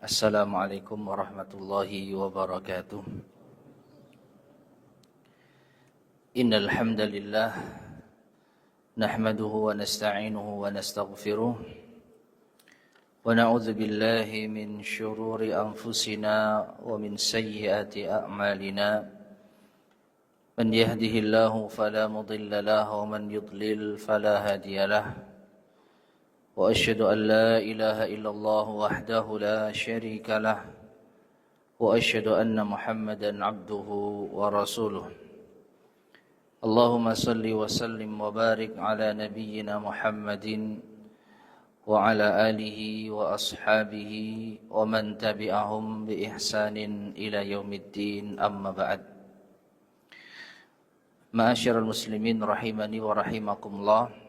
Assalamualaikum warahmatullahi wabarakatuh. Innal hamdalillah nahmaduhu wa nasta'inuhu wa nastaghfiruh wa na'udzu billahi min shururi anfusina wa min sayyiati a'malina. Man yahdihillahu fala mudilla lahu wa man yudlil fala hadiya lahu. وأشهد أن لا إله إلا الله وحده لا شريك له وأشهد أن محمدا عبده ورسوله اللهم صل وسلم وبارك على نبينا محمد وعلى آله وأصحابه ومن تبعهم بإحسان إلى يوم الدين أما بعد. Ma'asyiral muslimin rahimani wa rahimakumullah.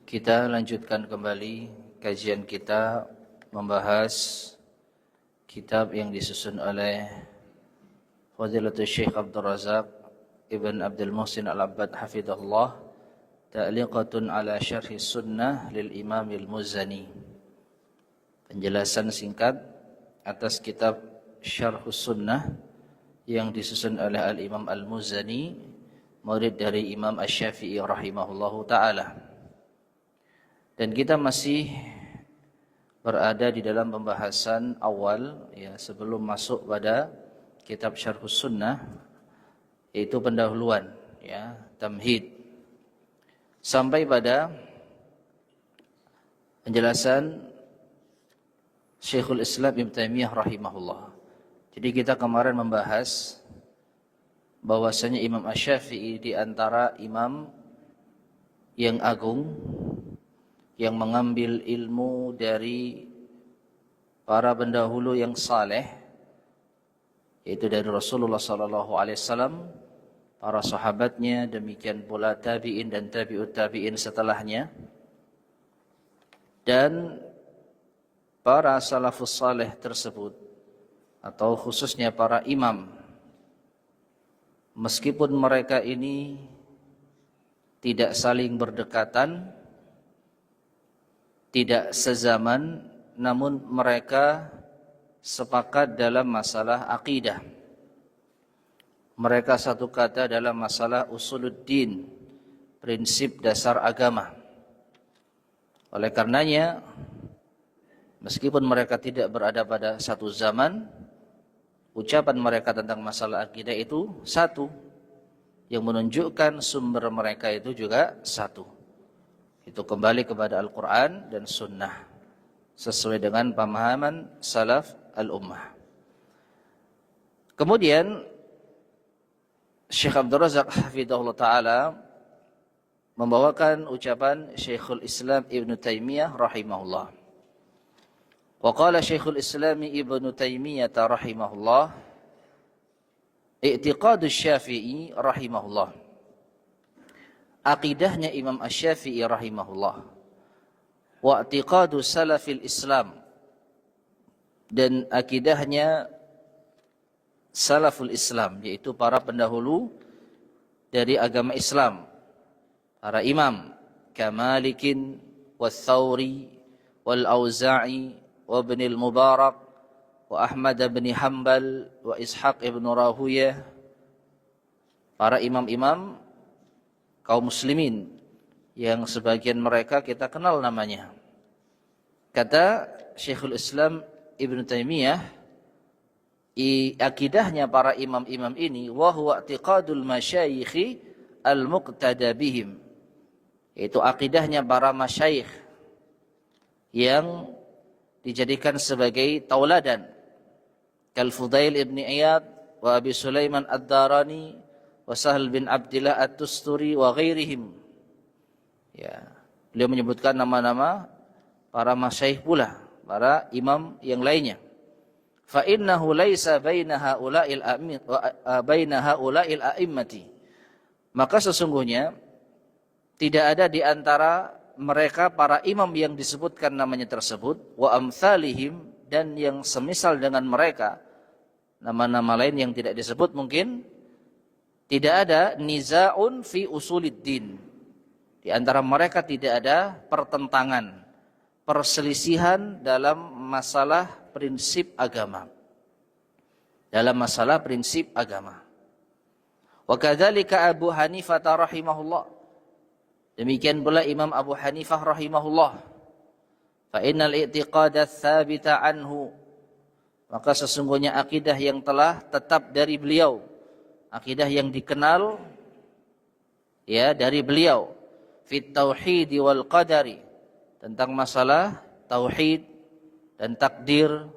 Kita lanjutkan kembali kajian kita membahas kitab yang disusun oleh Fadilatul Syekh Abdul Razak Ibn Abdul Muhsin Al-Abbad hafidhahullah, Ta'liqatun ala syarhi sunnah lil Imam Al-Muzani. Penjelasan singkat atas kitab Syarhus Sunnah yang disusun oleh Al-Imam Al-Muzani, murid dari Imam Asy-Syafi'i rahimahullahu ta'ala. Dan kita masih berada di dalam pembahasan awal ya, sebelum masuk pada kitab Syarhus Sunnah, yaitu pendahuluan ya, tamhid, sampai pada penjelasan Syekhul Islam Ibnu Taimiyah rahimahullah. Jadi kita kemarin membahas bahwasanya Imam Asy-Syafi'i di antara imam yang agung yang mengambil ilmu dari para pendahulu yang saleh, yaitu dari Rasulullah SAW, para sahabatnya, demikian pula tabi'in dan tabi'ut tabi'in setelahnya, dan para salafus saleh tersebut, atau khususnya para imam, meskipun mereka ini tidak saling berdekatan, tidak sezaman, namun mereka sepakat dalam masalah akidah. Mereka satu kata dalam masalah usuluddin, prinsip dasar agama. Oleh karenanya, meskipun mereka tidak berada pada satu zaman, ucapan mereka tentang masalah akidah itu satu, yang menunjukkan sumber mereka itu juga satu. Itu kembali kepada Al-Quran dan Sunnah sesuai dengan pemahaman salaf al-ummah. Kemudian Syekh Abdul Razak hafidhahullah ta'ala membawakan ucapan Syekhul Islam Ibnu Taimiyah rahimahullah. Wa qala Syekhul Islam Ibnu Taimiyah rahimahullah, i'tiqadu Syafi'i rahimahullah, aqidahnya Imam Asy-Syafi'i rahimahullah, wa i'tiqadu salafil Islam, dan akidahnya salaful Islam, yaitu para pendahulu dari agama Islam, para imam kamalikin wa Thawri wal Auza'i wa Ibn al-Mubarak wa Ahmad bin Hanbal wa Ishaq ibn Rahuyah, para imam-imam kaum muslimin yang sebagian mereka kita kenal namanya. Kata Syekhul Islam Ibnu Taimiyah, akidahnya para imam-imam ini wa huwa i'tiqadul masyayikh al-muqtada bihim, yaitu akidahnya para masyayikh yang dijadikan sebagai tauladan, kal Fudail ibn Iyad wa Abi Sulaiman ad-Darani wa Sahal bin Abdillah at-Tusturi wa ghairihim. Ya, beliau menyebutkan nama-nama para masyayikh pula, para imam yang lainnya. Fa innahu laisa baina haula'il a'immati, maka sesungguhnya tidak ada di antara mereka para imam yang disebutkan namanya tersebut, wa amsalihim, dan yang semisal dengan mereka, nama-nama lain yang tidak disebut mungkin, tidak ada niza'un fi usuliddin, di antara mereka tidak ada pertentangan perselisihan dalam masalah prinsip agama. Dalam masalah prinsip agama. Wa kadzalika Abu Hanifah rahimahullah. Demikian pula Imam Abu Hanifah rahimahullah. Fa innal i'tiqada tsabita anhu, maka sesungguhnya akidah yang telah tetap dari beliau, akidah yang dikenal ya dari beliau, fit tauhid wal qadari, tentang masalah tauhid dan takdir,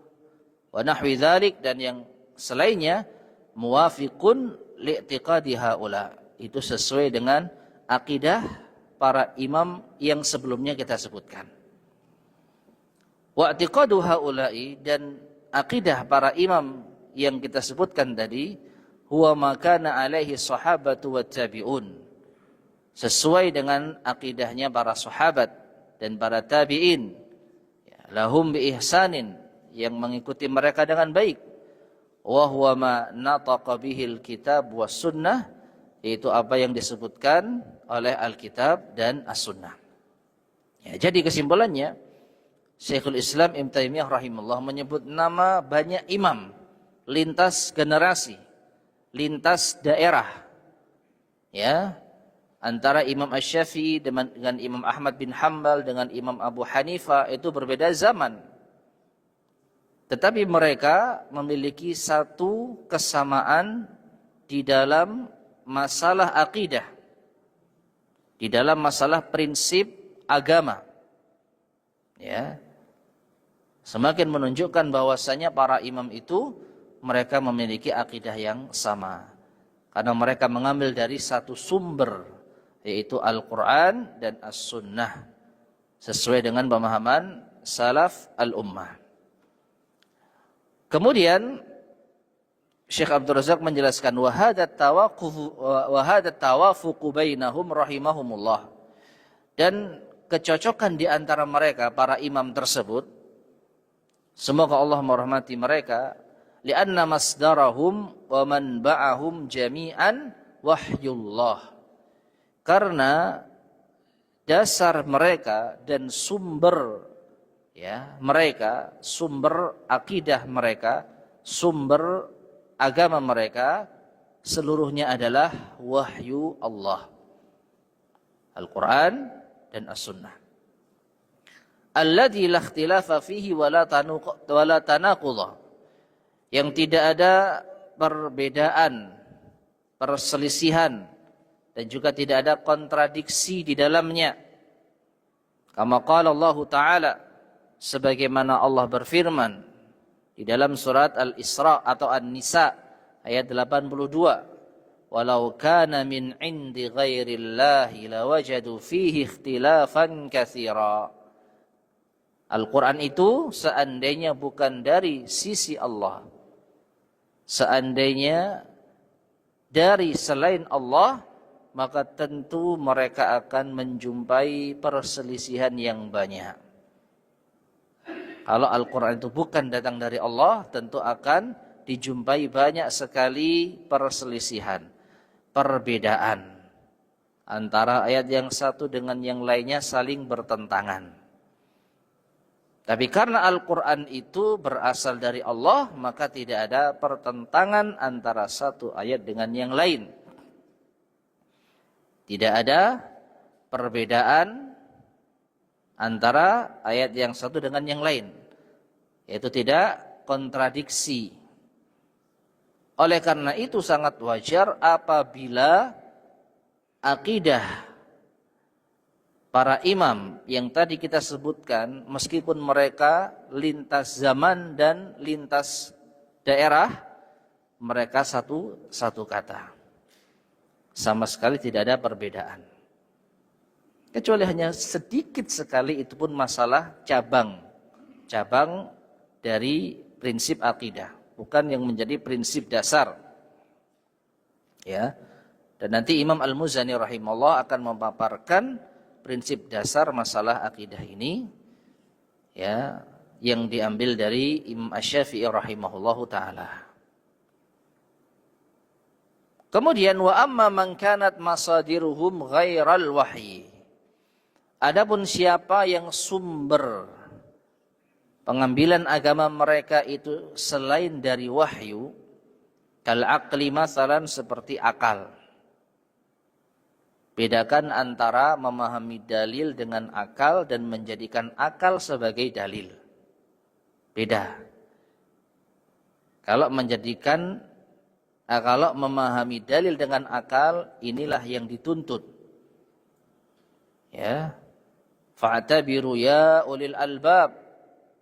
wa nahwi dzalik, dan yang selainnya, muwafiqun li'tiqadi haula, itu sesuai dengan akidah para imam yang sebelumnya kita sebutkan. Wa i'tiqadu haula'i, dan akidah para imam yang kita sebutkan tadi, huwa ma kana alaihi sahabatu wat tabi'un, sesuai dengan akidahnya para sahabat dan para tabi'in, ya, lahum bi ihsanin, yang mengikuti mereka dengan baik. Wa huwa ma nataqa bihil kitab was sunnah, yaitu apa yang disebutkan oleh Alkitab dan As-Sunnah. Ya, jadi kesimpulannya, Syekhul Islam Ibnu Taimiyah rahimahullah menyebut nama banyak imam lintas generasi, lintas daerah. Ya, antara Imam Asy-Syafi'i dengan Imam Ahmad bin Hanbal dengan Imam Abu Hanifah itu berbeda zaman. Tetapi mereka memiliki satu kesamaan di dalam masalah akidah, di dalam masalah prinsip agama. Ya. Semakin menunjukkan bahwasanya para imam itu mereka memiliki akidah yang sama. Karena mereka mengambil dari satu sumber, yaitu Al-Quran dan As-Sunnah, sesuai dengan pemahaman salaf al-ummah. Kemudian Syekh Abdul Razak menjelaskan wahadat tawafuqu bainahum rahimahumullah, dan kecocokan di antara mereka para imam tersebut, semoga Allah merahmati mereka, li'anna masdarahum wa manba'ahum jami'an wahyullah, karena dasar mereka dan sumber ya mereka, sumber akidah mereka, sumber agama mereka seluruhnya adalah wahyu Allah, Al-Quran dan As-Sunnah. Alladzi la ikhtilafa fihi wa la tanaqudha, yang tidak ada perbedaan, perselisihan, dan juga tidak ada kontradiksi di dalamnya. Kama qala Allah Ta'ala, sebagaimana Allah berfirman di dalam surat Al-Isra atau An-Nisa ayat 82, walau kana min indi ghairillahi lawajadu fihi ikhtilafan katsira. Al-Quran itu seandainya bukan dari sisi Allah, seandainya dari selain Allah, maka tentu mereka akan menjumpai perselisihan yang banyak. Kalau Al-Quran itu bukan datang dari Allah, tentu akan dijumpai banyak sekali perselisihan, perbedaan antara ayat yang satu dengan yang lainnya saling bertentangan. Tapi karena Al-Quran itu berasal dari Allah, maka tidak ada pertentangan antara satu ayat dengan yang lain. Tidak ada perbedaan antara ayat yang satu dengan yang lain, yaitu tidak kontradiksi. Oleh karena itu sangat wajar apabila akidah para imam yang tadi kita sebutkan, meskipun mereka lintas zaman dan lintas daerah, mereka satu kata. Sama sekali tidak ada perbedaan. Kecuali hanya sedikit sekali, itu pun masalah cabang dari prinsip akidah, bukan yang menjadi prinsip dasar. Ya. Dan nanti Imam Al-Muzani rahimahullah akan memaparkan prinsip dasar masalah akidah ini, ya, yang diambil dari Imam Asy-Syafi'i rahimahullahu taala. Kemudian wa amma man kanat masadiruhum ghairal wahyi. Adapun siapa yang sumber pengambilan agama mereka itu selain dari wahyu, kal aqli masalan, seperti akal. Bedakan antara memahami dalil dengan akal dan menjadikan akal sebagai dalil. Beda. Kalau memahami dalil dengan akal, inilah yang dituntut. Ya. Fa'tabiru ya ulil albab.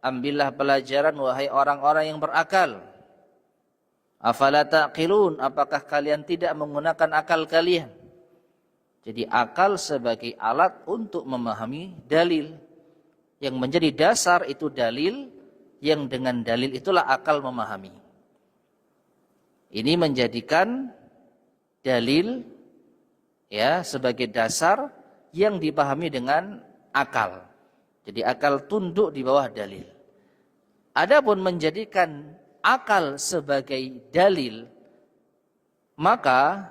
Ambillah pelajaran wahai orang-orang yang berakal. Afala taqilun, apakah kalian tidak menggunakan akal kalian? Jadi akal sebagai alat untuk memahami dalil. Yang menjadi dasar itu dalil, yang dengan dalil itulah akal memahami. Ini menjadikan dalil ya sebagai dasar yang dipahami dengan akal. Jadi akal tunduk di bawah dalil. Adapun menjadikan akal sebagai dalil, maka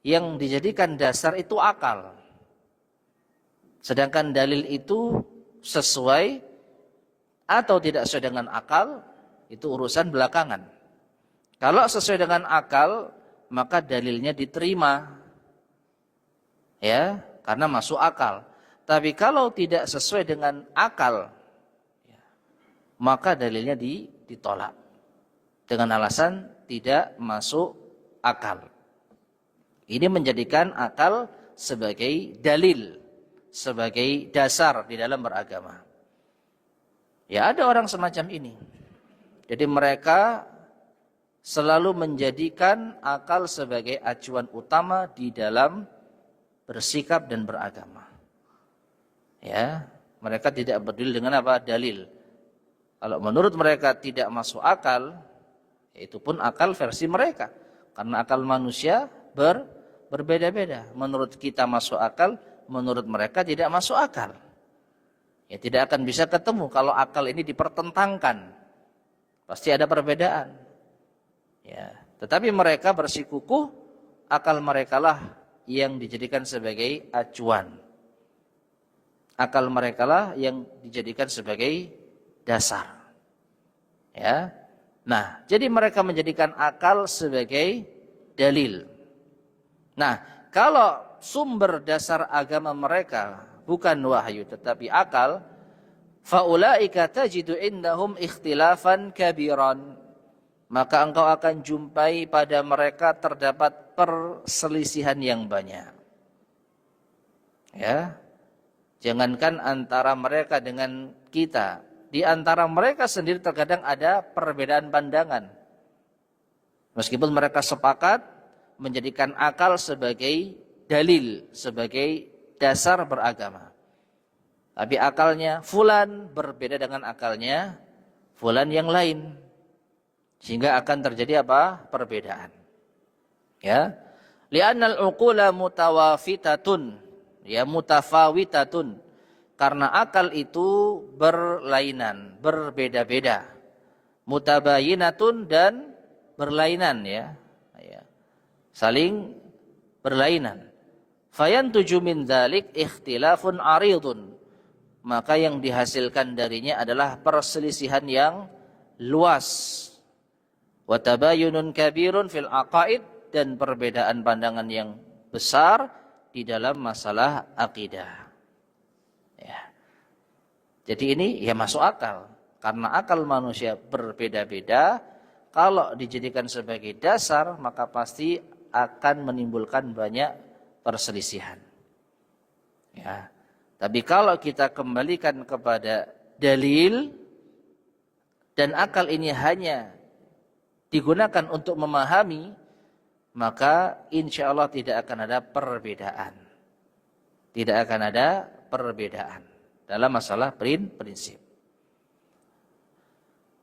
yang dijadikan dasar itu akal. Sedangkan dalil itu sesuai atau tidak sesuai dengan akal, itu urusan belakangan. Kalau sesuai dengan akal, maka dalilnya diterima. Ya, karena masuk akal. Tapi kalau tidak sesuai dengan akal, maka dalilnya ditolak. Dengan alasan tidak masuk akal. Ini menjadikan akal sebagai dalil, sebagai dasar di dalam beragama. Ya, ada orang semacam ini. Jadi mereka selalu menjadikan akal sebagai acuan utama di dalam bersikap dan beragama. Ya, mereka tidak berdalil dengan apa? Dalil. Kalau menurut mereka tidak masuk akal, itu pun akal versi mereka. Karena akal manusia berbeda-beda. Menurut kita masuk akal, menurut mereka tidak masuk akal. Ya, tidak akan bisa ketemu kalau akal ini dipertentangkan. Pasti ada perbedaan. Ya, tetapi mereka bersikukuh, akal mereka lah yang dijadikan sebagai acuan. Akal mereka lah yang dijadikan sebagai dasar. Ya. Nah, jadi mereka menjadikan akal sebagai dalil. Nah, kalau sumber dasar agama mereka bukan wahyu tetapi akal, faulaika tajidu indahum ikhtilafan kabiran. Maka engkau akan jumpai pada mereka terdapat perselisihan yang banyak. Ya. Jangankan antara mereka dengan kita, di antara mereka sendiri terkadang ada perbedaan pandangan. Meskipun mereka sepakat menjadikan akal sebagai dalil, sebagai dasar beragama. Tapi akalnya fulan berbeda dengan akalnya fulan yang lain. Sehingga akan terjadi apa? Perbedaan. Ya. Li'annal uqula mutawafitatun, ya mutafawitatun. Karena akal itu berlainan, berbeda-beda. Mutabayinatun dan berlainan ya. Saling berlainan. Fayantuju min dzalik ikhtilafun aridun. Maka yang dihasilkan darinya adalah perselisihan yang luas. Wa tabayunun kabirun fil aqaid, dan perbedaan pandangan yang besar di dalam masalah akidah. Ya. Jadi ini ya masuk akal. Karena akal manusia berbeda-beda, kalau dijadikan sebagai dasar maka pasti akan menimbulkan banyak perselisihan. Ya. Tapi kalau kita kembalikan kepada dalil dan akal ini hanya digunakan untuk memahami, maka insya Allah tidak akan ada perbedaan. Tidak akan ada perbedaan dalam masalah prinsip.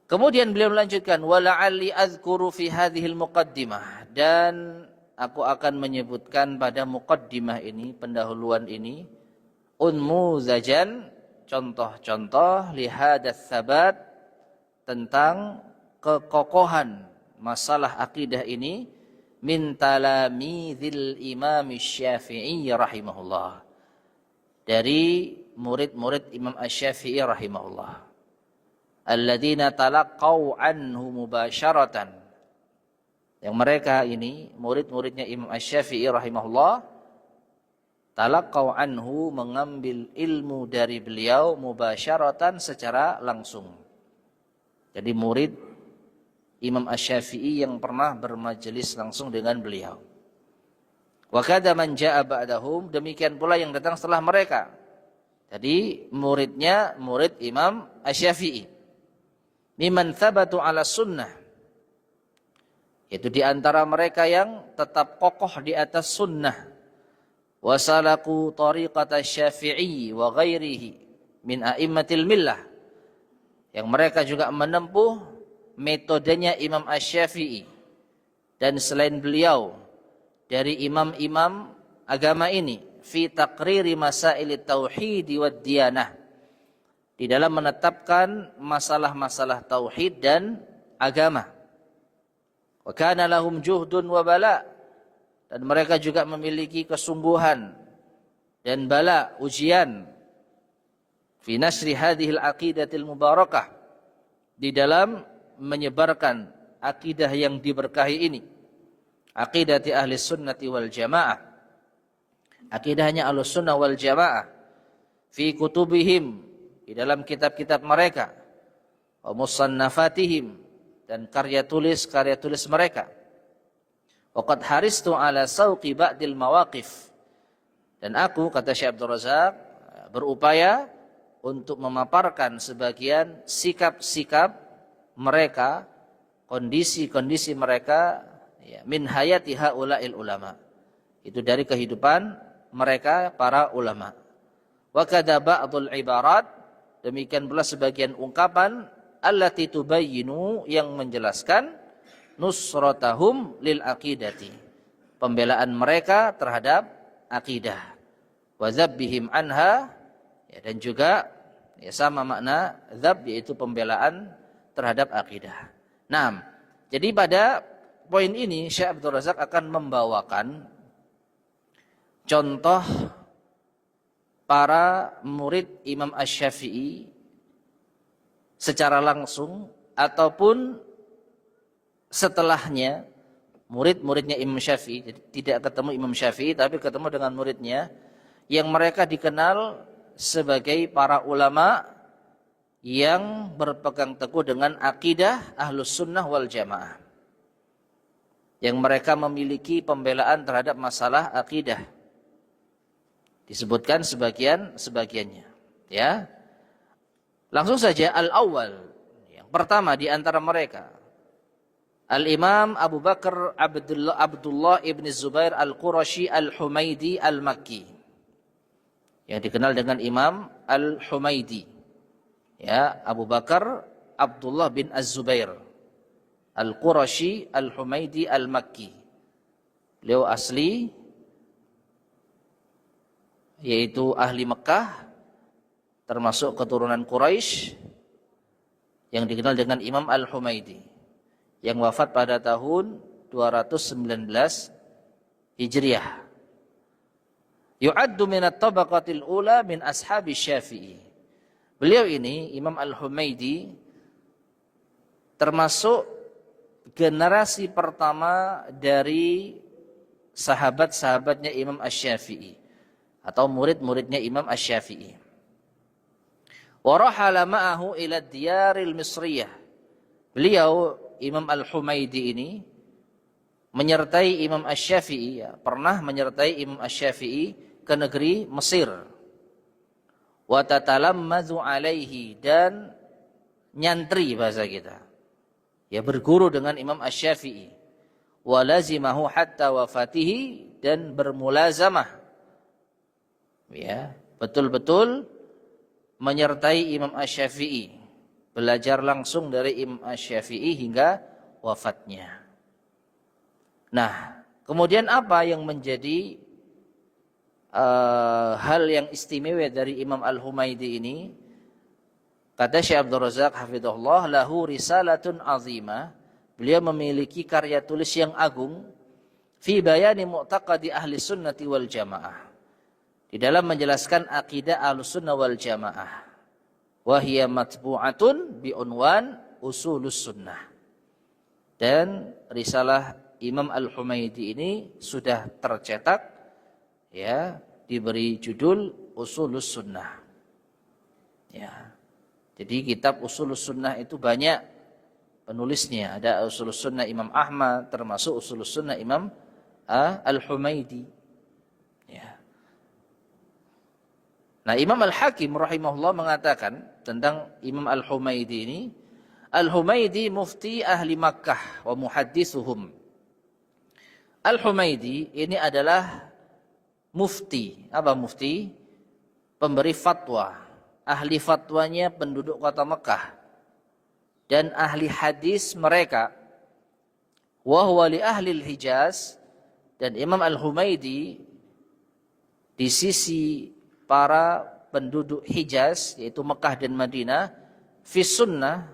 Kemudian beliau melanjutkan, wala'alli azkuru fi hadhil muqaddimah, dan aku akan menyebutkan pada muqaddimah ini, pendahuluan ini, unmuzajan, contoh-contoh lihadas sabat, tentang kekokohan masalah akidah ini, min talamidil Imam Syafi'i rahimahullah, dari murid-murid Imam Asy-Syafi'i rahimahullah. alladzina talaqqau anhu mubasyaratan, yang mereka ini murid-muridnya Imam Asy-Syafi'i rahimahullah, talaqqau anhu, mengambil ilmu dari beliau, mubasyaratan, secara langsung. Jadi murid Imam Asy-Syafi'i yang pernah bermajelis langsung dengan beliau. Wa kadza man jaa ba'dahum, demikian pula yang datang setelah mereka. Jadi muridnya murid Imam Asy-Syafi'i. Mimman thabatu ala sunnah, itu di antara mereka yang tetap kokoh di atas sunnah. Wasalaku tariqata Syafi'i wa ghairihi min a'immatil millah, yang mereka juga menempuh metodenya Imam Asy-Syafi'i dan selain beliau dari imam-imam agama ini, fi taqriri masailit tauhid wad diyanah, di dalam menetapkan masalah-masalah tauhid dan agama. Wa kana lahum juhdun wa bala, dan mereka juga memiliki kesungguhan dan bala, ujian, fi nasri hadhil aqidatil mubarakah, di dalam menyebarkan akidah yang diberkahi ini, aqidati ahli sunnati wal jamaah, akidahnya ahlus sunnah wal jamaah, fi kutubihim, di dalam kitab-kitab mereka, wa musannafatihim, dan karya tulis mereka. Waqad haristu ala sauqi ba'dil mawaqif, dan aku, kata Syekh Abdul Razak, berupaya untuk memaparkan sebagian sikap-sikap mereka, kondisi-kondisi mereka, ya, min hayati haula'il ulama, itu dari kehidupan mereka para ulama. Wa kadza ba'dul ibarat, demikian pula sebagian ungkapan, allati tubayyinu, yang menjelaskan nusratahum lil aqidati, pembelaan mereka terhadap akidah, wa dzabbihim anha, ya, dan juga ya, sama makna dzab, yaitu pembelaan terhadap akidah. Nah, jadi pada poin ini Syekh Abdul Razak akan membawakan contoh para murid Imam Asy-Syafi'i secara langsung ataupun setelahnya, murid-muridnya Imam Syafi'i. Jadi tidak ketemu Imam Syafi'i tapi ketemu dengan muridnya, yang mereka dikenal sebagai para ulama yang berpegang teguh dengan akidah Ahlus Sunnah wal Jamaah, yang mereka memiliki pembelaan terhadap masalah akidah. Disebutkan sebagiannya, ya. Langsung saja al-awwal, yang pertama di antara mereka, Al-Imam Abu Bakar Abdullah ibn Zubair Al-Qurashi Al-Humaidi Al-Makki, yang dikenal dengan Imam Al-Humaidi. Ya, Abu Bakar Abdullah bin Az-Zubair Al-Qurashi Al-Humaidi Al-Makki. Beliau asli, yaitu ahli Mekah, termasuk keturunan Quraisy, yang dikenal dengan Imam Al-Humaidi, yang wafat pada tahun 219 Hijriah. Yu'addu minat tabaqatil ula min ashabi Syafi'i. Beliau ini, Imam Al-Humaidi, termasuk generasi pertama dari sahabat-sahabatnya Imam Asy-Syafi'i, atau murid-muridnya Imam Asy-Syafi'i. Wa rahala ma'ahu ila diyaril misriyah. Beliau, Imam Al-Humaidi ini, menyertai Imam Asy-Syafi'i, ya, pernah menyertai Imam Asy-Syafi'i ke negeri Mesir. Wa tatalammadzu alaihi, dan nyantri bahasa kita, ya, berguru dengan Imam Asy-Syafi'i. Wa lazimahu hatta wafatihi, dan bermulazamah, ya, betul-betul menyertai Imam Asy-Syafi'i, belajar langsung dari Imam Asy-Syafi'i hingga wafatnya. Nah, kemudian apa yang menjadi hal yang istimewa dari Imam Al-Humaidi ini? Kata Syekh Abdul Razak hafizahullah, lahu risalatun azimah, beliau memiliki karya tulis yang agung, fi bayani mu'taqadi ahli sunnati wal jamaah, di dalam menjelaskan akidah Ahlus Sunnah wal Jamaah. wa hiya matbu'atun bi unwan Usulus Sunnah. Dan risalah Imam Al-Humaidi ini sudah tercetak, ya, diberi judul Usulus Sunnah. Ya. Jadi kitab Usulus Sunnah itu banyak penulisnya. Ada Usulus Sunnah Imam Ahmad, termasuk Usulus Sunnah Imam Al-Humaidi. Ya. Nah, Imam Al-Hakim rahimahullah mengatakan tentang Imam Al-Humaidi ini, Al-Humaidi mufti ahli Makkah wa muhaddithuhum. Al-Humaidi ini adalah mufti. Apa mufti? Pemberi fatwa. Ahli fatwanya penduduk kota Mekah. Dan ahli hadis mereka. Wa huwa li ahli al-Hijaz. Dan Imam Al-Humaidi di sisi para penduduk Hijaz, yaitu Mekah dan Madinah, fi sunnah,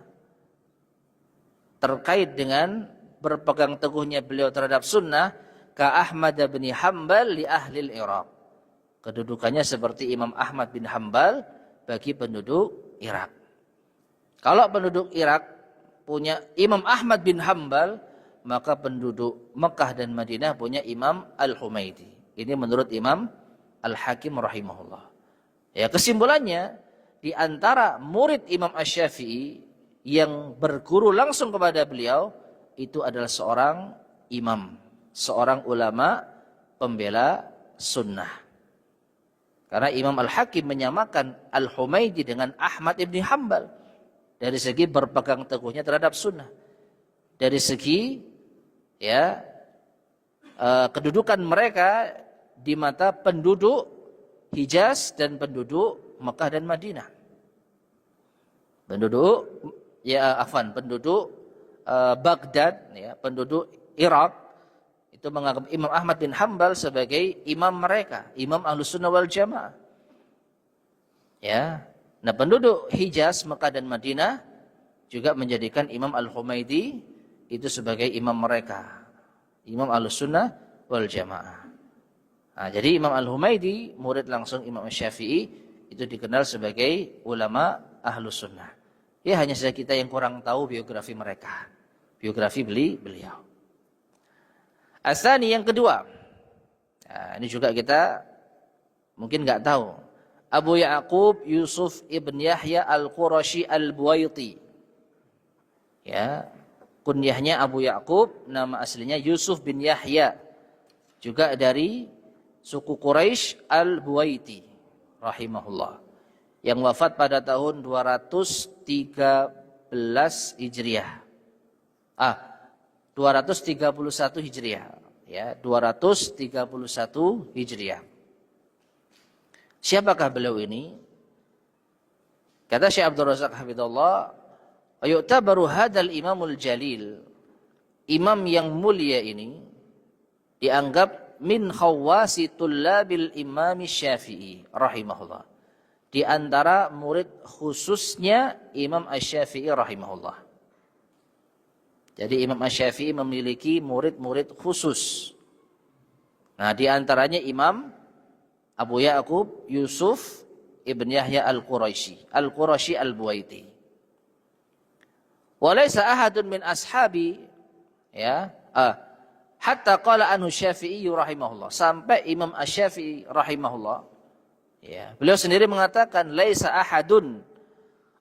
terkait dengan berpegang teguhnya beliau terhadap sunnah, ka Ahmad bin Hanbal li ahli al-Iraq. Kedudukannya seperti Imam Ahmad bin Hanbal bagi penduduk Irak. Kalau penduduk Irak punya Imam Ahmad bin Hanbal, maka penduduk Mekah dan Madinah punya Imam Al-Humaidi. Ini menurut Imam Al-Hakim rahimahullah. Ya, kesimpulannya, di antara murid Imam Asy-Syafi'i yang berguru langsung kepada beliau itu adalah seorang imam, seorang ulama pembela sunnah. Karena Imam Al-Hakim menyamakan Al-Humaidi dengan Ahmad ibn Hanbal dari segi berpegang teguhnya terhadap sunnah, dari segi kedudukan mereka di mata penduduk Hijaz dan penduduk Mekah dan Madinah. Penduduk Baghdad, penduduk Irak itu menganggap Imam Ahmad bin Hanbal sebagai imam mereka, imam Ahlussunnah wal Jamaah. Ya. Nah, penduduk Hijaz, Mekah dan Madinah juga menjadikan Imam Al-Humaidi itu sebagai imam mereka, imam Ahlussunnah wal Jamaah. Nah, jadi Imam Al-Humaidi, murid langsung Imam Syafi'i, itu dikenal sebagai ulama Ahlussunnah. Ya, hanya saja kita yang kurang tahu biografi mereka. Biografi beliau. Asani, yang kedua. Nah, ini juga kita mungkin nggak tahu. Abu Ya'qub Yusuf ibn Yahya Al-Qurashi Al-Buwaiti. Ya, kunyahnya Abu Ya'qub, nama aslinya Yusuf bin Yahya. Juga dari suku Quraisy Al-Buwaiti rahimahullah. Yang wafat pada tahun 213 Hijriah. 231 Hijriah. Ya, 231 Hijriah. Siapakah beliau ini? Kata Syekh Abdul Razak hafizallah, "Yu'tabaru hadzal imamul jalil." Imam yang mulia ini dianggap min khawasi tullabil Imam Syafi'i rahimahullah. Di antara murid khususnya Imam Asy-Syafi'i rahimahullah. Jadi Imam Asy-Syafi'i memiliki murid-murid khusus. Nah, di antaranya Imam Abu Ya'qub Yusuf ibn Yahya Al-Qurashi Al-Buwaiti. Walaysa ahadun min ashabi hatta qala anhu Syafi'i rahimahullah. Sampai Imam Asy-Syafi'i rahimahullah, beliau sendiri mengatakan laisa ahadun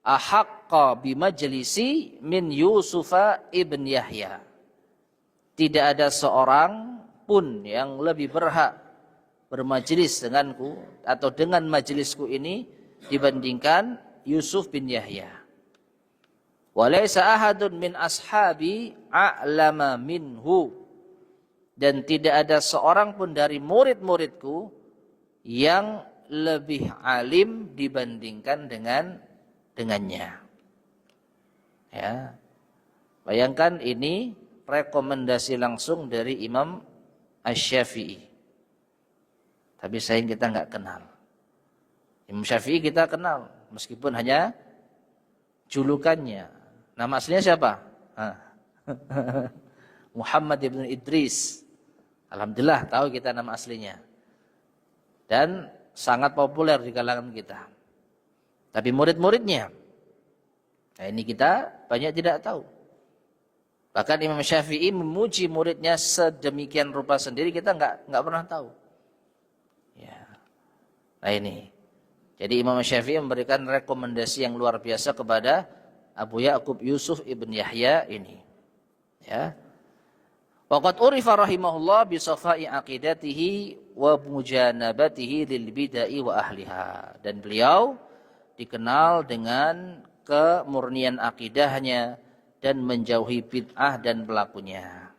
ahaqqa bimajlisi min Yusufa ibn Yahya. Tidak ada seorang pun yang lebih berhak bermajlis denganku atau dengan majlisku ini dibandingkan Yusuf bin Yahya. Walaysa ahadun min ashabi a'lama minhu. Dan tidak ada seorang pun dari murid-muridku yang lebih alim dibandingkan dengannya. Ya. Bayangkan ini rekomendasi langsung dari Imam Asy-Syafi'i. Tapi sayang kita nggak kenal. Imam Syafi'i kita kenal, meskipun hanya julukannya. Nama aslinya siapa? Muhammad ibn Idris. Alhamdulillah tahu kita nama aslinya. Dan sangat populer di kalangan kita. Tapi murid-muridnya Nah, ini kita banyak tidak tahu. Bahkan Imam Syafi'i memuji muridnya sedemikian rupa sendiri, kita nggak pernah tahu. Ya. Nah ini. Jadi Imam Syafi'i memberikan rekomendasi yang luar biasa kepada Abu Ya'qub Yusuf ibn Yahya ini. Ya. Waqad urifa rahimahullah bi safai aqidatihi wa mujanabatihi lil bid'ah wa ahliha. Dan beliau dikenal dengan kemurnian akidahnya dan menjauhi bid'ah dan pelakunya.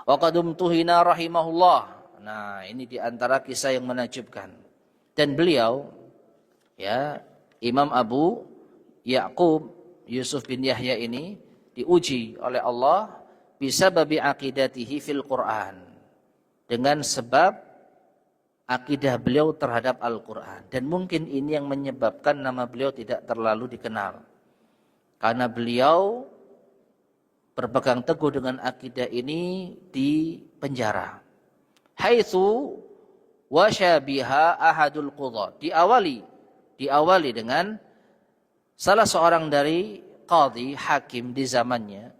Wa qadum tuhina rahimahullah. Nah, ini di antara kisah yang menakjubkan. Dan beliau, ya, Imam Abu Ya'qub Yusuf bin Yahya ini diuji oleh Allah bisa babi akidatihi fil Quran, dengan sebab akidah beliau terhadap Al-Quran. Dan mungkin ini yang menyebabkan nama beliau tidak terlalu dikenal. Karena beliau berpegang teguh dengan akidah ini di penjara. Haitsu wasyabiha ahadul qudhat. Diawali dengan salah seorang dari qadhi, hakim di zamannya,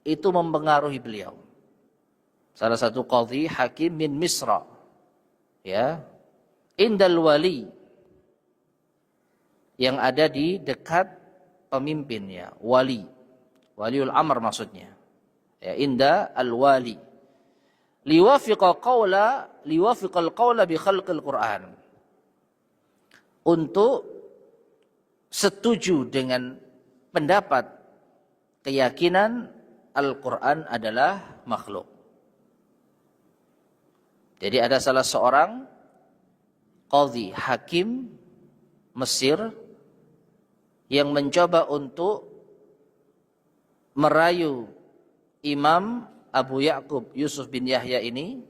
itu mempengaruhi beliau. Salah satu qadhi hakim min Misra. Ya. Indal wali, yang ada di dekat pemimpinnya, waliul amr maksudnya. Ya, inda al-wali. Liwafiqal qawla bi khalqil Qur'an. Untuk setuju dengan pendapat, keyakinan Al-Quran adalah makhluk. Jadi ada salah seorang qadhi, hakim Mesir, yang mencoba untuk merayu Imam Abu Ya'qub Yusuf bin Yahya ini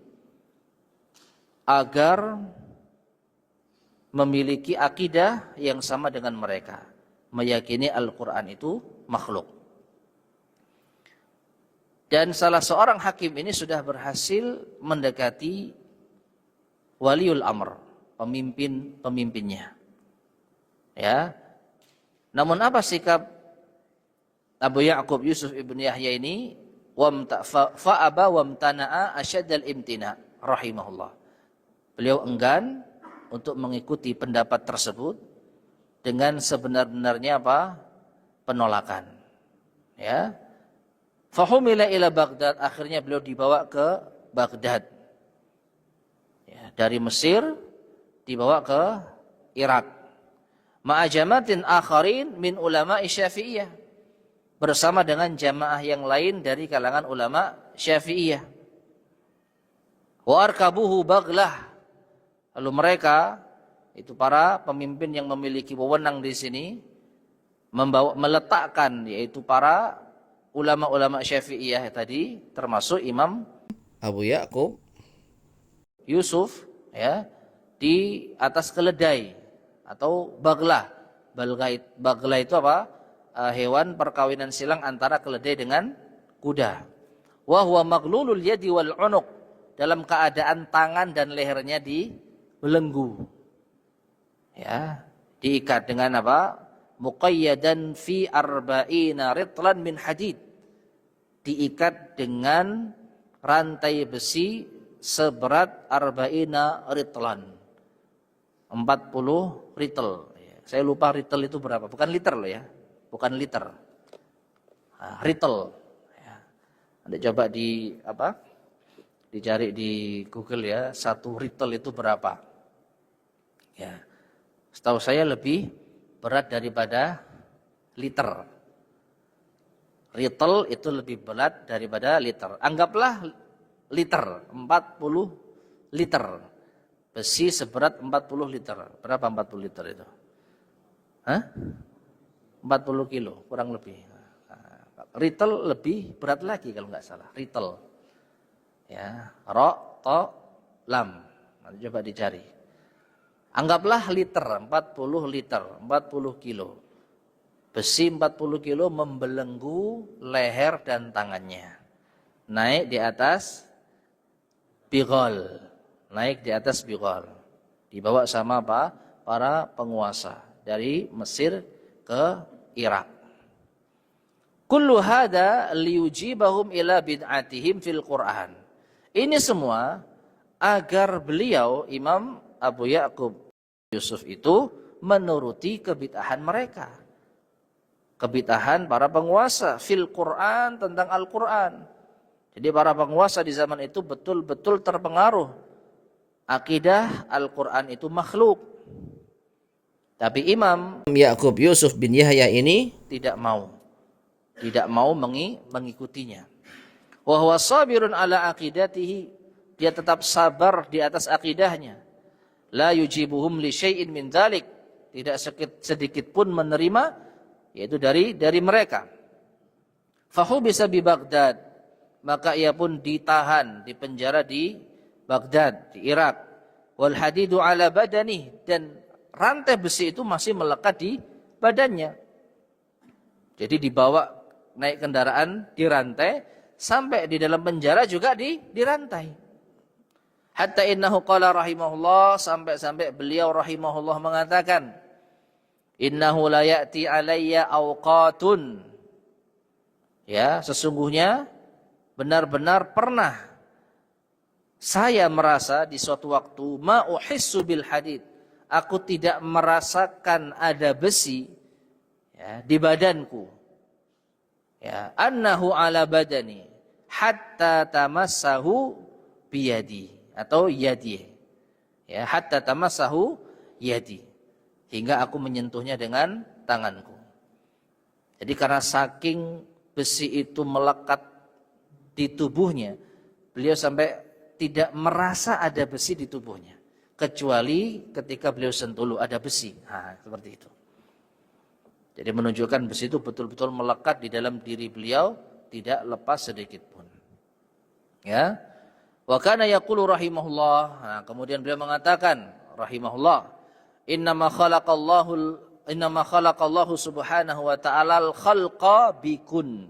agar memiliki akidah yang sama dengan mereka, meyakini Al-Quran itu makhluk. Dan salah seorang hakim ini sudah berhasil mendekati waliul amr, pemimpinnya. Ya. Namun apa sikap Abu Ya'qub Yusuf ibn Yahya ini? Fa'aba wamtana'a asyaddal imtina rahimahullah. Beliau enggan untuk mengikuti pendapat tersebut dengan sebenar-benarnya apa? Penolakan. Ya. Fahumila ila Baghdad, akhirnya beliau dibawa ke Baghdad. Ya, dari Mesir dibawa ke Irak. Ma'ajamatin akharin min ulama Syafi'iyah, bersama dengan jamaah yang lain dari kalangan ulama Syafi'iyah. Wa arkabuhu baglah. Lalu mereka, itu para pemimpin yang memiliki wewenang di sini, meletakkan, yaitu para ulama-ulama Syafi'iyah tadi, termasuk Imam Abu Ya'qub Yusuf, ya, di atas keledai atau baglah. Baglah itu apa? Hewan perkawinan silang antara keledai dengan kuda. Wa huwa maglulul yadi wal unuq, dalam keadaan tangan dan lehernya dibelenggu. Ya, diikat dengan apa? Muqayyadan fi arba'ina ritlan min hadid, diikat dengan rantai besi seberat arba'ina ritlan, 40 ritel. Saya lupa ritel itu berapa, bukan liter loh ya, bukan liter, ritel. Anda coba dicari di Google ya, 1 ritel itu berapa. Ya, setahu saya lebih berat daripada liter. Ritel itu lebih berat daripada liter. Anggaplah liter, 40 liter. Besi seberat 40 liter. Berapa 40 liter itu? 40 kilo, kurang lebih. Ritel lebih berat lagi kalau nggak salah. Ritel. Ya, ro, to, lam. Nanti coba dicari. Anggaplah liter, 40 liter, 40 kilo. Besi 40 kilo membelenggu leher dan tangannya. Naik di atas bighal. Dibawa sama apa? Para penguasa dari Mesir ke Irak. Kullu hadza liyujibahum ila bid'atihim fil Qur'an. Ini semua agar beliau Imam Abu Ya'qub Yusuf itu menuruti kebid'ahan mereka. Kebid'ahan para penguasa fil Qur'an, tentang Al-Qur'an. Jadi para penguasa di zaman itu betul-betul terpengaruh akidah Al-Qur'an itu makhluk. Tapi Imam Ya'qub Yusuf bin Yahya ini tidak mau mengikutinya. Wa huwa sabirun ala aqidatihi, dia tetap sabar di atas akidahnya. La yujibuhum li syai'in min dzalik, tidak sedikit pun menerima yaitu dari mereka. Fahu bisa bi Baghdad, maka ia pun ditahan, dipenjara di Baghdad, di Irak. Wal hadidu ala badani, dan rantai besi itu masih melekat di badannya. Jadi dibawa naik kendaraan dirantai, sampai di dalam penjara juga dirantai. Hatta innahu qala rahimahullah, sampai beliau rahimahullah mengatakan, innahu la ya'ti alayya awqatun, ya, sesungguhnya benar-benar pernah saya merasa di suatu waktu, ma uhissu bil hadid, aku tidak merasakan ada besi, ya, di badanku, ya, annahu ala badani hatta tamassahu biyadi, atau yadi, ya, hatta tamassahu yadi, hingga aku menyentuhnya dengan tanganku. Jadi karena saking besi itu melekat di tubuhnya, beliau sampai tidak merasa ada besi di tubuhnya, kecuali ketika beliau sentuh ada besi. Nah, seperti itu. Jadi menunjukkan besi itu betul-betul melekat di dalam diri beliau, tidak lepas sedikit pun. Ya. Wa kana yaqulu rahimahullah. Nah, kemudian beliau mengatakan rahimahullah, innama khalaqallahu subhanahu wa ta'ala al-khalqa bikun.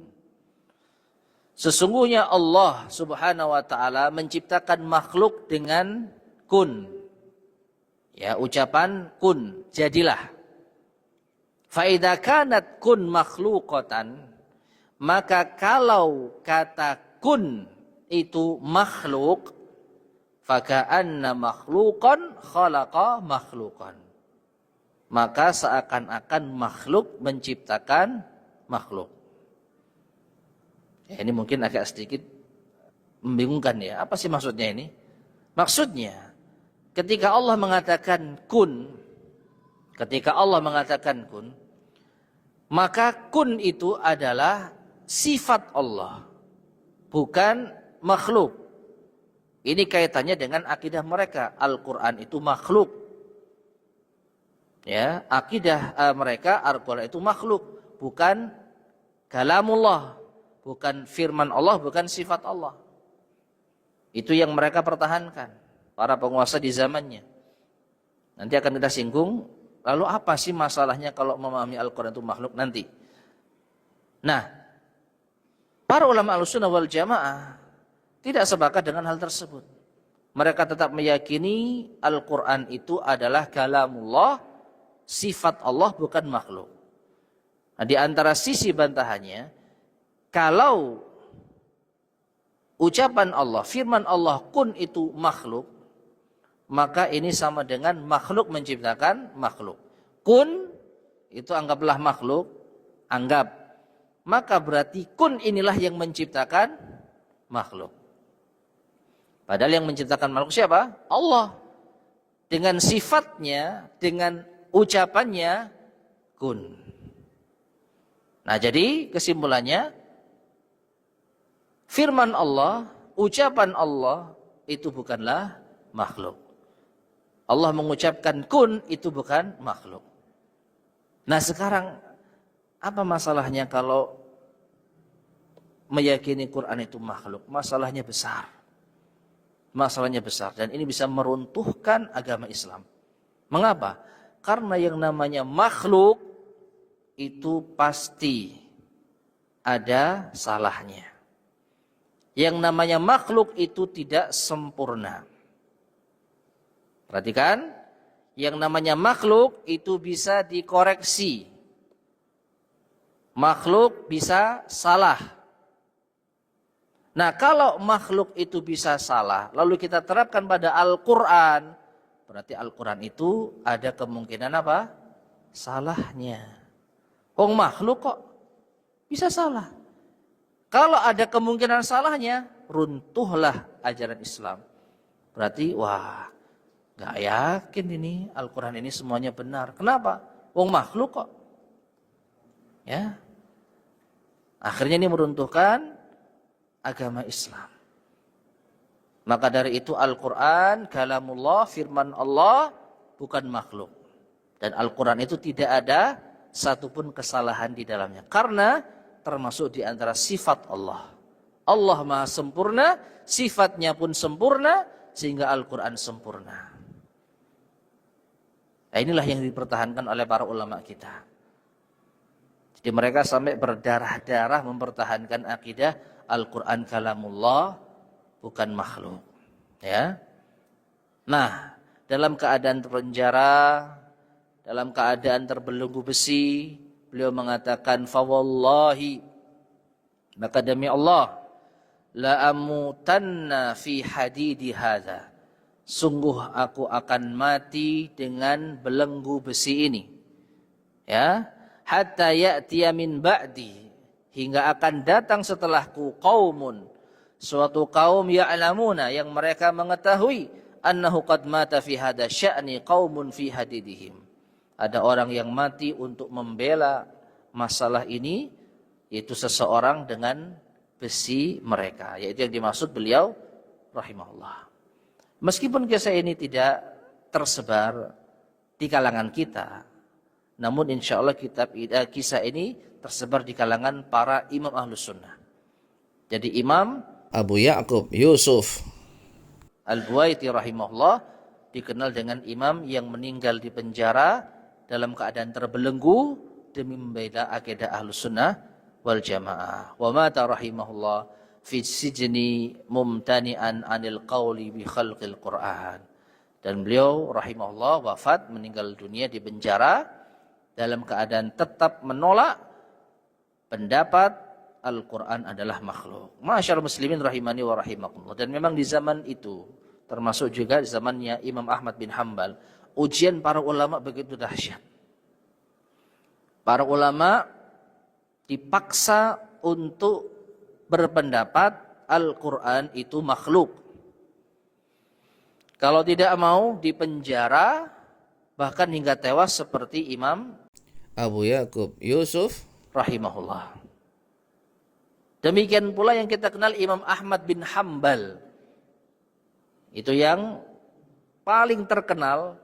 Sesungguhnya Allah subhanahu wa ta'ala menciptakan makhluk dengan kun. Ya, ucapan kun, jadilah. Fa idza kanat kun makhluqatan, maka kalau kata kun itu makhluk, faka'anna makhluqan khalaqa makhluqan, maka seakan-akan makhluk menciptakan makhluk. Ya, ini mungkin agak sedikit membingungkan ya. Apa sih maksudnya ini? Maksudnya ketika Allah mengatakan kun, maka kun itu adalah sifat Allah, bukan makhluk. Ini kaitannya dengan akidah mereka, Al-Qur'an itu makhluk. Ya, akidah mereka Al-Qur'an itu makhluk, bukan kalamullah, bukan firman Allah, bukan sifat Allah. Itu yang mereka pertahankan, para penguasa di zamannya. Nanti akan kita singgung, lalu apa sih masalahnya kalau memahami Al-Quran itu makhluk nanti. Nah, para ulama Ahlussunnah wal Jamaah tidak sepakat dengan hal tersebut. Mereka tetap meyakini Al-Quran itu adalah kalamullah, sifat Allah, bukan makhluk. Nah, di antara sisi bantahannya, kalau ucapan Allah, firman Allah kun itu makhluk, maka ini sama dengan makhluk menciptakan makhluk. Kun itu anggaplah makhluk, anggap. Maka berarti kun inilah yang menciptakan makhluk. Padahal yang menciptakan makhluk siapa? Allah. Dengan sifatnya, dengan ucapannya kun. Nah, jadi kesimpulannya, firman Allah, ucapan Allah itu bukanlah makhluk. Allah mengucapkan kun itu bukan makhluk. Nah, sekarang apa masalahnya kalau meyakini Quran itu makhluk? Masalahnya besar. Masalahnya besar, dan ini bisa meruntuhkan agama Islam. Mengapa? Karena yang namanya makhluk itu pasti ada salahnya. Yang namanya makhluk itu tidak sempurna. Perhatikan, yang namanya makhluk itu bisa dikoreksi. makhluk bisa salah. Nah, kalau makhluk itu bisa salah, lalu kita terapkan pada Al-Quran, berarti Al-Quran itu ada kemungkinan apa? Salahnya. Makhluk kok bisa salah. Kalau ada kemungkinan salahnya, runtuhlah ajaran Islam. Berarti, wah, gak yakin ini Al-Quran ini semuanya benar. Kenapa? Makhluk kok. Ya. Akhirnya ini meruntuhkan agama Islam. Maka dari itu Al-Quran, kalamullah, firman Allah, bukan makhluk. Dan Al-Quran itu tidak ada satupun kesalahan di dalamnya. Karena termasuk di antara sifat Allah. Allah maha sempurna, sifatnya pun sempurna, sehingga Al-Quran sempurna. Nah, inilah yang dipertahankan oleh para ulama kita. Jadi mereka sampai berdarah-darah mempertahankan akidah Al-Quran kalamullah, bukan makhluk. Ya. Nah, dalam keadaan terpenjara, dalam keadaan terbelenggu besi, beliau mengatakan, fawallahi, maka demi Allah, la amutanna fi hadidi hadza. Sungguh aku akan mati dengan belenggu besi ini. Ya, hatta ya'tiya min ba'di, hingga akan datang setelahku qaumun, suatu kaum ya'lamuna, yang mereka mengetahui annahu qad mata fi hadza sya'ni qaumun fi hadidihim. Ada orang yang mati untuk membela masalah ini, yaitu seseorang dengan besi mereka, yaitu yang dimaksud beliau rahimahullah. Meskipun kisah ini tidak tersebar di kalangan kita, namun insya Allah kisah ini tersebar di kalangan para imam ahlus sunnah. Jadi Imam Abu Ya'qub Yusuf Al-Buwaiti rahimahullah dikenal dengan imam yang meninggal di penjara dalam keadaan terbelenggu demi membela akidah ahlus sunnah wal jamaah. Wa mata rahimahullah fi sijni mumtani'an anil qawli bi khalqil Qur'an. Dan beliau rahimahullah wafat, meninggal dunia di penjara dalam keadaan tetap menolak pendapat Al-Quran adalah makhluk. Masyaallah muslimin rahimani wa rahimakumullah. Dan memang di zaman itu, termasuk juga di zamannya Imam Ahmad bin Hanbal, ujian para ulama begitu dahsyat. Para ulama dipaksa untuk berpendapat Al-Quran itu makhluk. Kalau tidak mau dipenjara, bahkan hingga tewas seperti Imam Abu Ya'qub Yusuf rahimahullah. Demikian pula yang kita kenal Imam Ahmad bin Hanbal. Itu yang paling terkenal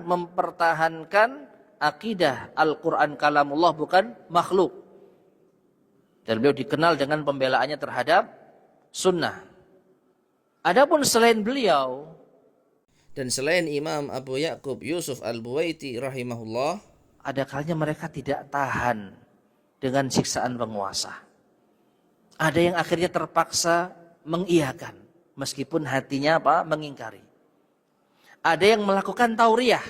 mempertahankan akidah Al-Quran kalamullah bukan makhluk. Dan beliau dikenal dengan pembelaannya terhadap sunnah. Adapun selain beliau dan selain Imam Abu Ya'qub Yusuf Al-Buwaiti rahimahullah, ada kalanya mereka tidak tahan dengan siksaan penguasa. Ada yang akhirnya terpaksa mengiyakan meskipun hatinya mengingkari. Ada yang melakukan tauriyah.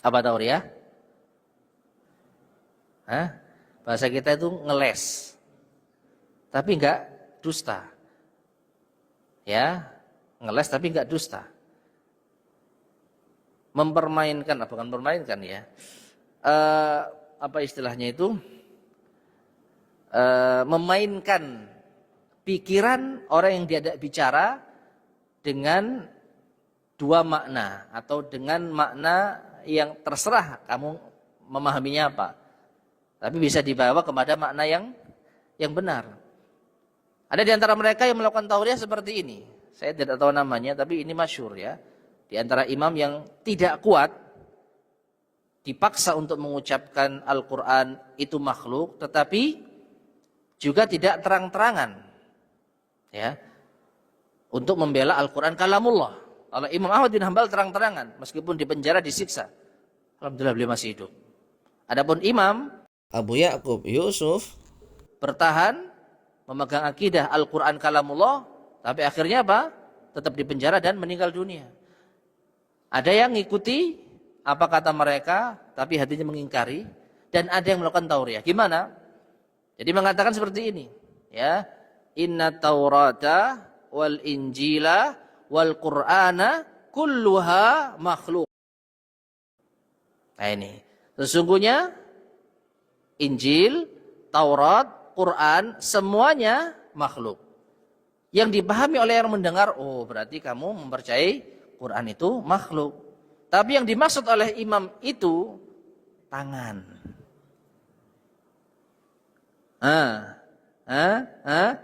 Apa tauriyah? Bahasa kita itu ngeles. Tapi enggak dusta. Ya, ngeles tapi enggak dusta. Mempermainkan, bukan permainkan ya. Apa istilahnya itu? Memainkan pikiran orang yang diajak bicara dengan dua makna atau dengan makna yang terserah kamu memahaminya apa. Tapi bisa dibawa kepada makna yang benar. Ada di antara mereka yang melakukan tauriyah seperti ini. Saya tidak tahu namanya, tapi ini masyhur ya. Di antara imam yang tidak kuat, dipaksa untuk mengucapkan Al-Quran itu makhluk, tetapi juga tidak terang-terangan. Ya, untuk membela Al-Quran kalamullah. Kalau Imam Ahmad bin Hanbal terang-terangan, meskipun di penjara disiksa. Alhamdulillah beliau masih hidup. Adapun Imam Abu Ya'qub Yusuf bertahan memegang akidah Al-Quran kalamullah, tapi akhirnya tetap di penjara dan meninggal dunia. Ada yang ngikuti apa kata mereka, tapi hatinya mengingkari. dan ada yang melakukan tauriyah. Gimana? Jadi mengatakan seperti ini, ya. Inna Taurata wal Injila wal Qur'ana kulluha makhluk. Nah ini, sesungguhnya Injil, Taurat, Quran semuanya makhluk. Yang dipahami oleh yang mendengar, oh berarti kamu mempercayai Quran itu makhluk. Tapi yang dimaksud oleh imam itu tangan.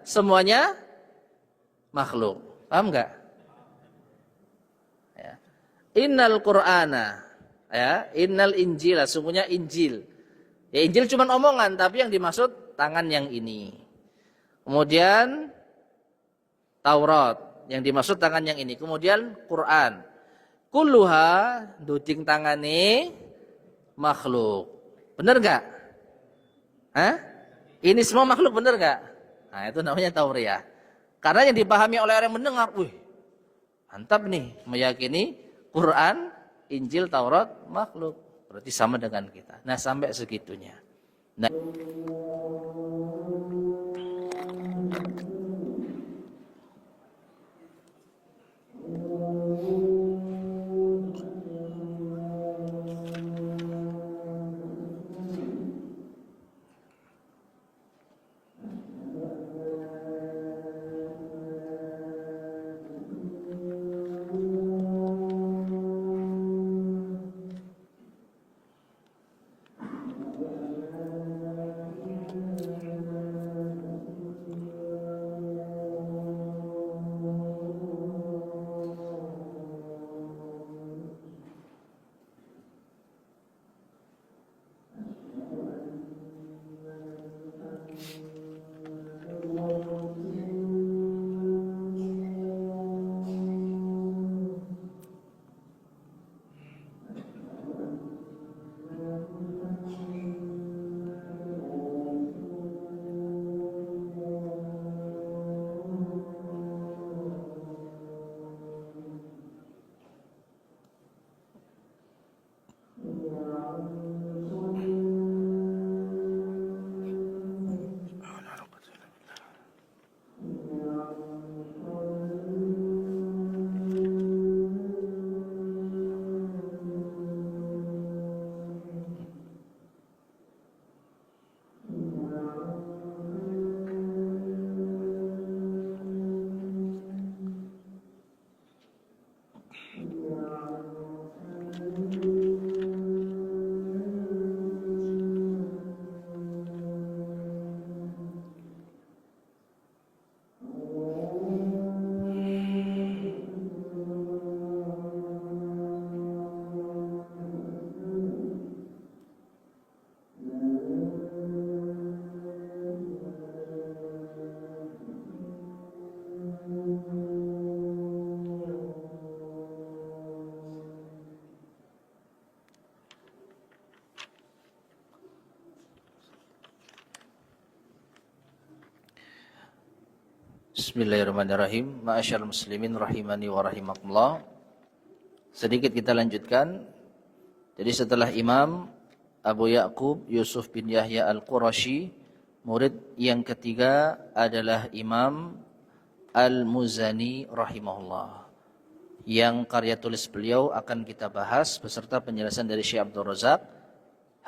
Semuanya makhluk. Paham enggak? Ya. Innal Qur'ana, ya, innal Injila, sungguhnya Injil. Ya Injil cuma omongan, tapi yang dimaksud tangan yang ini. Kemudian Taurat, yang dimaksud tangan yang ini. Kemudian Quran. Kulluha, duding tangane makhluk. Benar enggak? Ini semua makhluk, benar enggak? Nah, itu namanya tauriyah. Karena yang dipahami oleh orang yang mendengar, wih, mantap nih, meyakini Quran, Injil, Taurat makhluk. Berarti sama dengan kita. Nah, sampai segitunya. Nah, Bismillahirrahmanirrahim. Ma'asyarul muslimin rahimani wa rahimakumullah. Sedikit kita lanjutkan. Jadi setelah Imam Abu Ya'qub Yusuf bin Yahya Al-Qurashi, murid yang ketiga adalah Imam Al-Muzani rahimahullah. Yang karya tulis beliau akan kita bahas beserta penjelasan dari Syekh Abdul Razak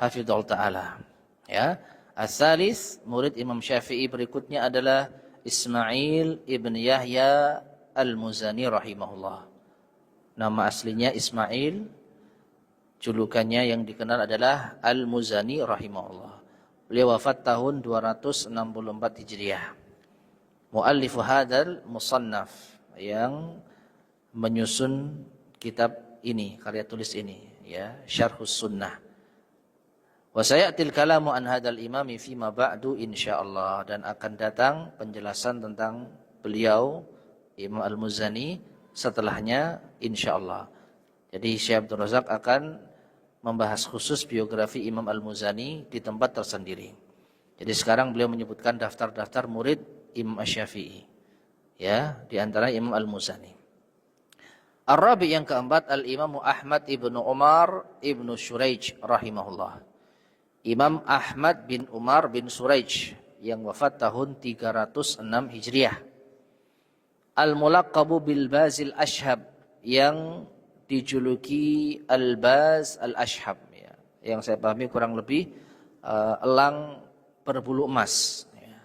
hafizahullah taala. Ya. As-salis, murid Imam Syafi'i berikutnya adalah Ismail ibn Yahya Al-Muzani rahimahullah. Nama aslinya Ismail, julukannya yang dikenal adalah Al-Muzani rahimahullah. Beliau wafat tahun 264 Hijriah. Muallifu hadal musannaf, yang menyusun kitab ini, karya tulis ini, ya, Syarhus Sunnah. Wa sayatil kalamu an hadal imami fima ba'du insyaallah, dan akan datang penjelasan tentang beliau Imam Al-Muzani setelahnya insyaallah. Jadi Syekh Abdul Razak akan membahas khusus biografi Imam Al-Muzani di tempat tersendiri. Jadi sekarang beliau menyebutkan daftar-daftar murid Imam Asy-Syafi'i. Ya, di antara Imam Al-Muzani. Ar-Rabi, yang keempat, Al-Imam Ahmad ibnu Umar ibnu Syuraij rahimahullah. Imam Ahmad bin Umar bin Suraij yang wafat tahun 306 Hijriah. Al-Mulaqabu bil Bazil Ashhab yang dijuluki Al-Baz Al-Ashhab ya. Yang saya pahami kurang lebih elang berbulu emas ya.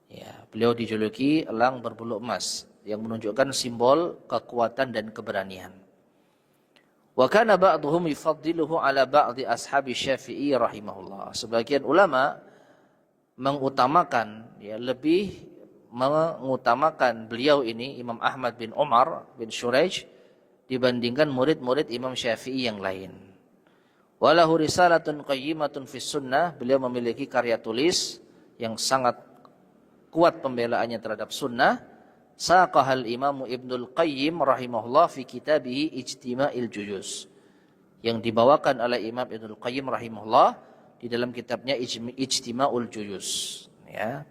Ya, beliau dijuluki elang berbulu emas yang menunjukkan simbol kekuatan dan keberanian. Wa kana ba'dhum yufaddiluhu ala ba'di ashabi Syafi'i rahimahullah. Sebagian ulama mengutamakan ya, lebih mengutamakan beliau ini Imam Ahmad bin Umar bin Suraij dibandingkan murid-murid Imam Syafi'i yang lain. Walahu risalatun qayyimatun fis sunnah, beliau memiliki karya tulis yang sangat kuat pembelaannya terhadap sunnah. Saqahal Imam Ibnul Qayyim rahimahullah fi kitabihi Ijtima'il Juyuz, yang dibawakan oleh Imam Ibnul Qayyim rahimahullah di dalam kitabnya Ijtima'ul Juyuz ya.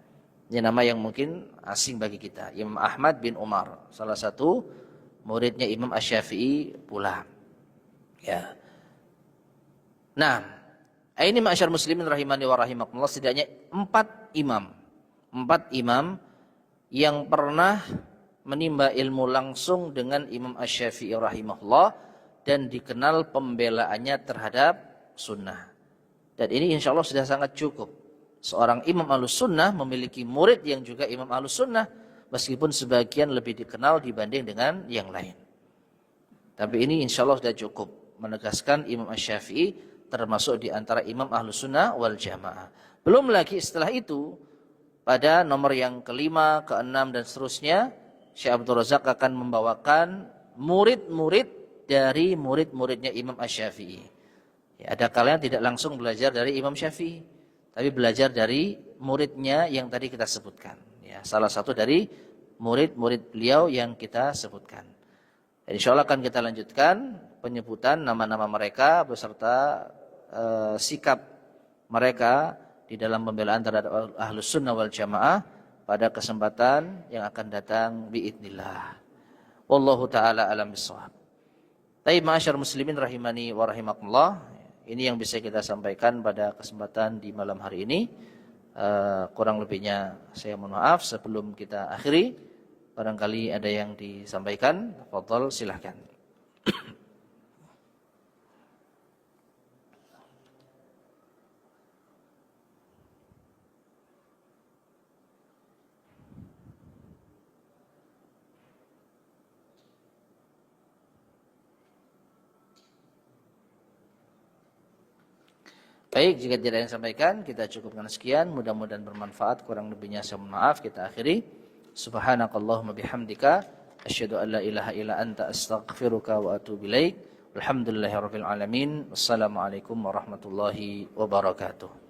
Ini nama yang mungkin asing bagi kita. Imam Ahmad bin Umar, salah satu muridnya Imam Asy-Syafi'i pula ya. Nah, ini ma'asyar muslimin rahimani wa rahimakumullah, setidaknya 4 imam yang pernah menimba ilmu langsung dengan Imam Asy-Syafi'i rahimahullah dan dikenal pembelaannya terhadap sunnah. Dan ini insya Allah sudah sangat cukup. Seorang imam ahlus sunnah memiliki murid yang juga imam ahlus sunnah, meskipun sebagian lebih dikenal dibanding dengan yang lain. Tapi ini insya Allah sudah cukup menegaskan Imam Asy-Syafi'i termasuk di antara imam ahlus sunnah wal jamaah. Belum lagi setelah itu, pada nomor yang kelima, keenam dan seterusnya, Syekh Abdul Razak akan membawakan murid-murid dari murid-muridnya Imam Asy-Syafi'i. Ya, ada kalanya tidak langsung belajar dari Imam Syafi'i, tapi belajar dari muridnya yang tadi kita sebutkan. Ya, salah satu dari murid-murid beliau yang kita sebutkan. Dan insya Allah akan kita lanjutkan penyebutan nama-nama mereka beserta sikap mereka di dalam pembelaan terhadap Ahlus Sunnah wal Jamaah pada kesempatan yang akan datang biidznillah. Wallahu taala alam bissawab. Baik, ma'asyar muslimin rahimani wa rahimakumullah. Ini yang bisa kita sampaikan pada kesempatan di malam hari ini. Kurang lebihnya saya mohon maaf. Sebelum kita akhiri, barangkali ada yang disampaikan. Fadhal, silahkan. Baik, jika tidak ada yang sampaikan, kita cukupkan sekian. Mudah-mudahan bermanfaat. Kurang lebihnya saya mohon maaf. Kita akhiri. Subhanakallahumma bihamdika asyhadu an la ilaha illa anta astaghfiruka wa atubu ilaik. Alhamdulillahirabbil alamin. Wassalamualaikum warahmatullahi wabarakatuh.